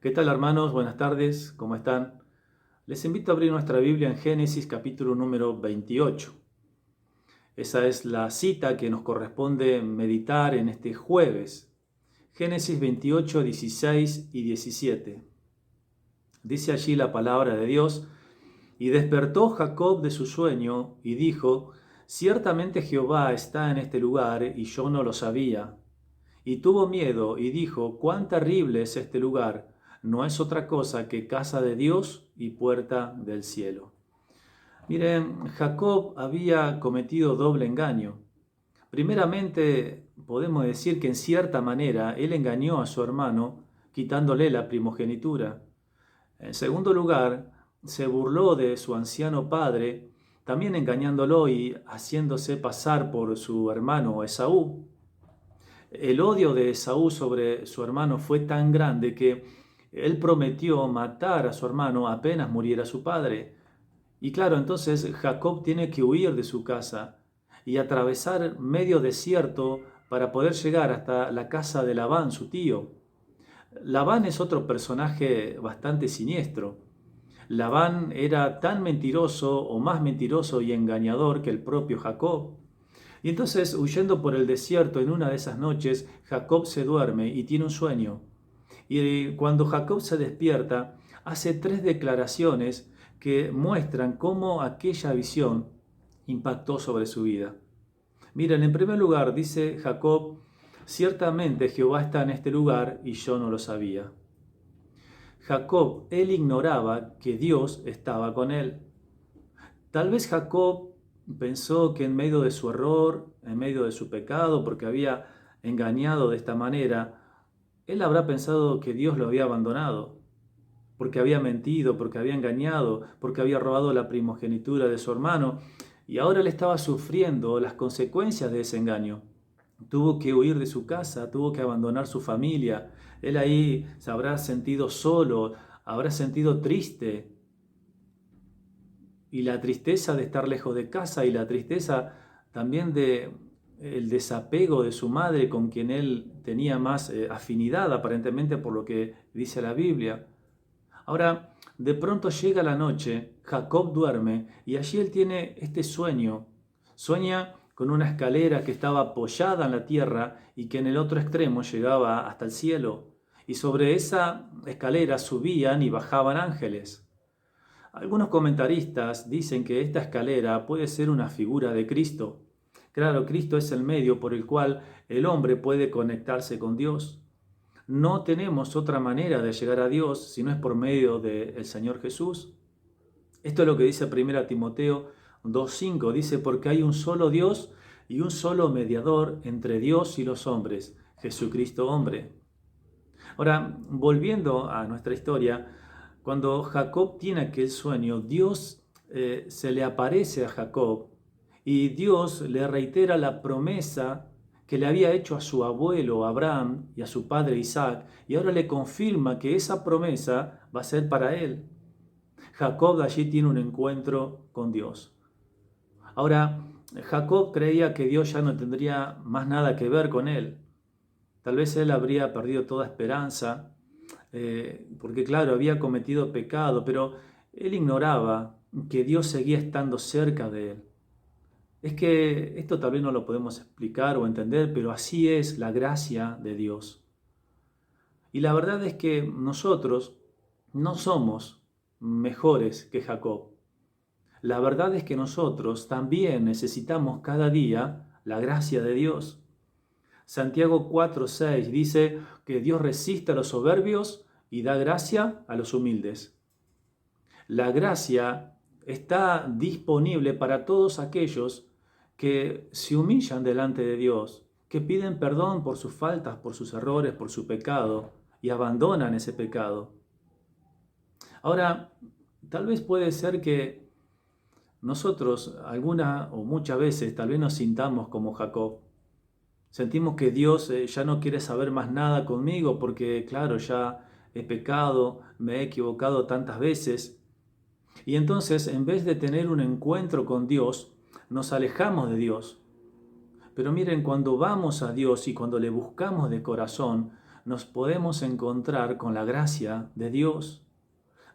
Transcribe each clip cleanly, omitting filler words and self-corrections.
¿Qué tal, hermanos? Buenas tardes, ¿cómo están? Les invito a abrir nuestra Biblia en Génesis capítulo número 28. Esa es la cita que nos corresponde meditar en este jueves. Génesis 28, 16 y 17. Dice allí la palabra de Dios: Y despertó Jacob de su sueño y dijo: Ciertamente Jehová está en este lugar y yo no lo sabía. Y tuvo miedo y dijo: Cuán terrible es este lugar, no es otra cosa que casa de Dios y puerta del cielo. Miren, Jacob había cometido doble engaño. Primeramente, podemos decir que en cierta manera él engañó a su hermano quitándole la primogenitura. En segundo lugar, se burló de su anciano padre, también engañándolo y haciéndose pasar por su hermano Esaú. El odio de Esaú sobre su hermano fue tan grande que él prometió matar a su hermano apenas muriera su padre. Y claro, entonces Jacob tiene que huir de su casa y atravesar medio desierto para poder llegar hasta la casa de Labán, su tío. Labán es otro personaje bastante siniestro. Labán era tan mentiroso o más mentiroso y engañador que el propio Jacob. Y entonces, huyendo por el desierto en una de esas noches, Jacob se duerme y tiene un sueño. Y cuando Jacob se despierta, hace tres declaraciones que muestran cómo aquella visión impactó sobre su vida. Miren, en primer lugar, dice Jacob: Ciertamente Jehová está en este lugar y yo no lo sabía. Jacob, él ignoraba que Dios estaba con él. Tal vez Jacob pensó que en medio de su error, en medio de su pecado, porque había engañado de esta manera, él habrá pensado que Dios lo había abandonado, porque había mentido, porque había engañado, porque había robado la primogenitura de su hermano, y ahora él estaba sufriendo las consecuencias de ese engaño. Tuvo que huir de su casa, tuvo que abandonar su familia. Él ahí se habrá sentido solo, habrá sentido triste, y la tristeza de estar lejos de casa y la tristeza también de el desapego de su madre con quien él tenía más afinidad aparentemente por lo que dice la Biblia. Ahora, de pronto llega la noche, Jacob duerme y allí él tiene este sueño. Sueña con una escalera que estaba apoyada en la tierra y que en el otro extremo llegaba hasta el cielo. Y sobre esa escalera subían y bajaban ángeles. Algunos comentaristas dicen que esta escalera puede ser una figura de Cristo. Claro, Cristo es el medio por el cual el hombre puede conectarse con Dios. No tenemos otra manera de llegar a Dios si no es por medio del Señor Jesús. Esto es lo que dice 1 Timoteo 2:5. Dice: porque hay un solo Dios y un solo mediador entre Dios y los hombres, Jesucristo hombre. Ahora, volviendo a nuestra historia, cuando Jacob tiene aquel sueño, Dios se le aparece a Jacob y Dios le reitera la promesa que le había hecho a su abuelo Abraham y a su padre Isaac, y ahora le confirma que esa promesa va a ser para él. Jacob allí tiene un encuentro con Dios. Ahora, Jacob creía que Dios ya no tendría más nada que ver con él. Tal vez él habría perdido toda esperanza, porque claro, había cometido pecado, pero él ignoraba que Dios seguía estando cerca de él. Es que esto tal vez no lo podemos explicar o entender, pero así es la gracia de Dios. Y la verdad es que nosotros no somos mejores que Jacob. La verdad es que nosotros también necesitamos cada día la gracia de Dios. Santiago 4:6 dice que Dios resiste a los soberbios y da gracia a los humildes. La gracia está disponible para todos aquellos que se humillan delante de Dios, que piden perdón por sus faltas, por sus errores, por su pecado y abandonan ese pecado. Ahora, tal vez puede ser que nosotros alguna o muchas veces tal vez nos sintamos como Jacob. Sentimos que Dios ya no quiere saber más nada conmigo porque, claro, ya he pecado, me he equivocado tantas veces. Y entonces, en vez de tener un encuentro con Dios, nos alejamos de Dios. Pero miren, cuando vamos a Dios y cuando le buscamos de corazón, nos podemos encontrar con la gracia de Dios.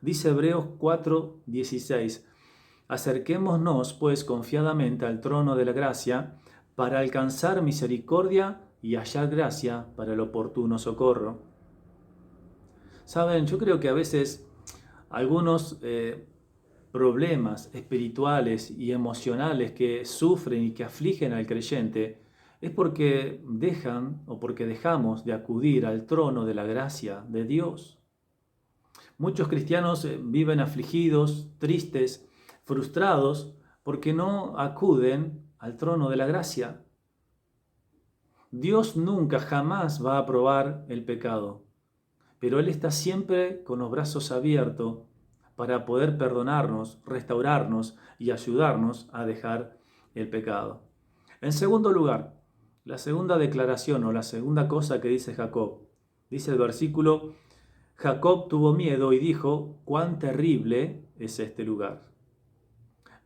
Dice Hebreos 4:16, acerquémonos pues confiadamente al trono de la gracia para alcanzar misericordia y hallar gracia para el oportuno socorro. Saben, yo creo que a veces algunos problemas espirituales y emocionales que sufren y que afligen al creyente es porque dejan o porque dejamos de acudir al trono de la gracia de Dios. Muchos cristianos viven afligidos, tristes, frustrados porque no acuden al trono de la gracia. Dios nunca jamás va a aprobar el pecado, pero Él está siempre con los brazos abiertos para poder perdonarnos, restaurarnos y ayudarnos a dejar el pecado. En segundo lugar, la segunda declaración o la segunda cosa que dice Jacob, dice el versículo, Jacob tuvo miedo y dijo, cuán terrible es este lugar.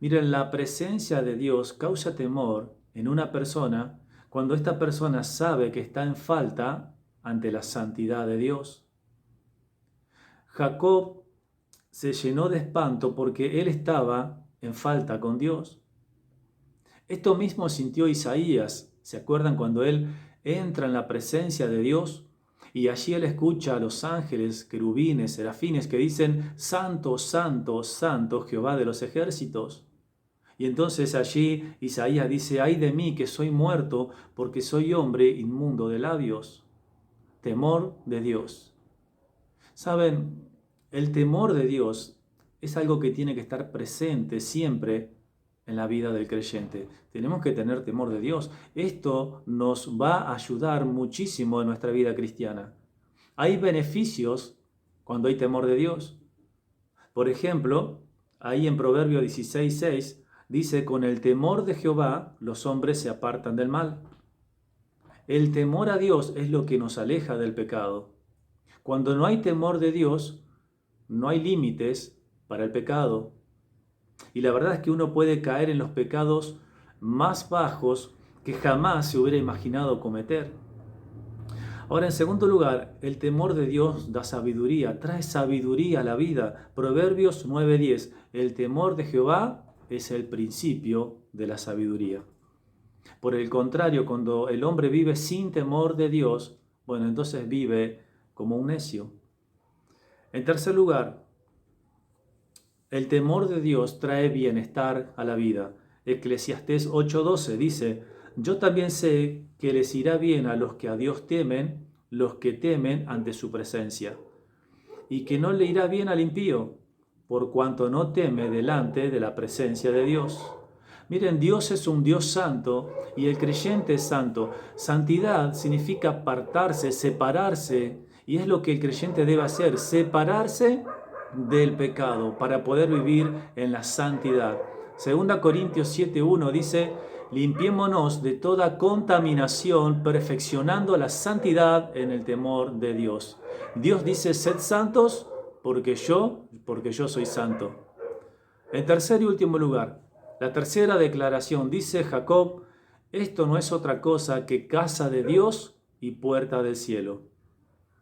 Miren, la presencia de Dios causa temor en una persona cuando esta persona sabe que está en falta ante la santidad de Dios. Jacob se llenó de espanto porque él estaba en falta con Dios. Esto mismo sintió Isaías. ¿Se acuerdan cuando él entra en la presencia de Dios? Y allí él escucha a los ángeles, querubines, serafines que dicen, Santo, Santo, Santo, Jehová de los ejércitos. Y entonces allí Isaías dice, ay de mí que soy muerto, porque soy hombre inmundo de labios. Temor de Dios. Saben, el temor de Dios es algo que tiene que estar presente siempre en la vida del creyente. Tenemos que tener temor de Dios. Esto nos va a ayudar muchísimo en nuestra vida cristiana. Hay beneficios cuando hay temor de Dios. Por ejemplo, ahí en Proverbio 16:6 dice, con el temor de Jehová los hombres se apartan del mal. El temor a Dios es lo que nos aleja del pecado. Cuando no hay temor de Dios, no hay límites para el pecado. Y la verdad es que uno puede caer en los pecados más bajos que jamás se hubiera imaginado cometer. Ahora, en segundo lugar, el temor de Dios da sabiduría, trae sabiduría a la vida. Proverbios 9:10, el temor de Jehová es el principio de la sabiduría. Por el contrario, cuando el hombre vive sin temor de Dios, bueno, entonces vive como un necio. En tercer lugar, el temor de Dios trae bienestar a la vida. Eclesiastés 8:12 dice, yo también sé que les irá bien a los que a Dios temen, los que temen ante su presencia, y que no le irá bien al impío, por cuanto no teme delante de la presencia de Dios. Miren, Dios es un Dios santo y el creyente es santo. Santidad significa apartarse, separarse, y es lo que el creyente debe hacer, separarse del pecado para poder vivir en la santidad. 2 Corintios 7:1 dice, limpiémonos de toda contaminación, perfeccionando la santidad en el temor de Dios. Dios dice, sed santos porque yo soy santo. En tercer y último lugar, la tercera declaración, dice Jacob, esto no es otra cosa que casa de Dios y puerta del cielo.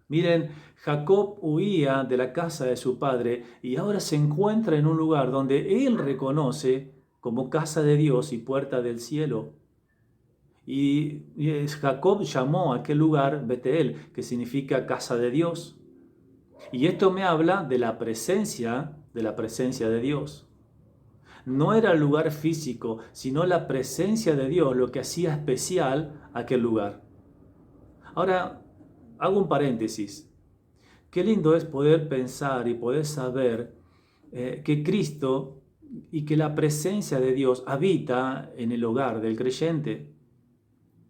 Miren, Jacob huía de la casa de su padre y ahora se encuentra en un lugar donde él reconoce como casa de Dios y puerta del cielo. Y Jacob llamó a aquel lugar Betel, que significa casa de Dios. Y esto me habla de la presencia de Dios. No era el lugar físico, sino la presencia de Dios lo que hacía especial aquel lugar. Ahora, hago un paréntesis. Qué lindo es poder pensar y poder saber que Cristo y que la presencia de Dios habita en el hogar del creyente,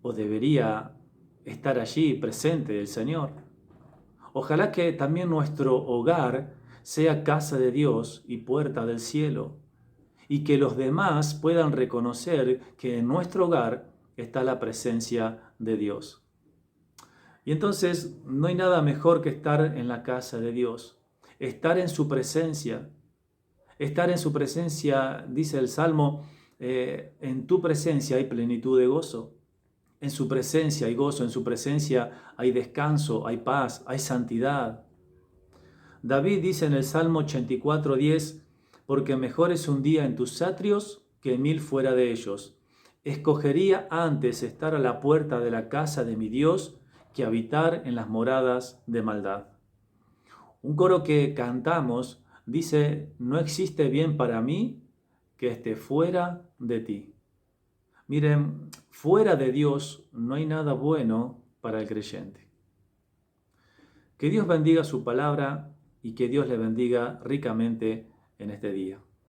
o debería estar allí presente el Señor. Ojalá que también nuestro hogar sea casa de Dios y puerta del cielo, y que los demás puedan reconocer que en nuestro hogar está la presencia de Dios. Y entonces no hay nada mejor que estar en la casa de Dios, estar en su presencia. Estar en su presencia, dice el Salmo, en tu presencia hay plenitud de gozo. En su presencia hay gozo, en su presencia hay descanso, hay paz, hay santidad. David dice en el Salmo 84:10, porque mejor es un día en tus atrios que 1000 fuera de ellos. Escogería antes estar a la puerta de la casa de mi Dios que habitar en las moradas de maldad. Un coro que cantamos dice, no existe bien para mí que esté fuera de ti. Miren, fuera de Dios no hay nada bueno para el creyente. Que Dios bendiga su palabra y que Dios le bendiga ricamente en este día.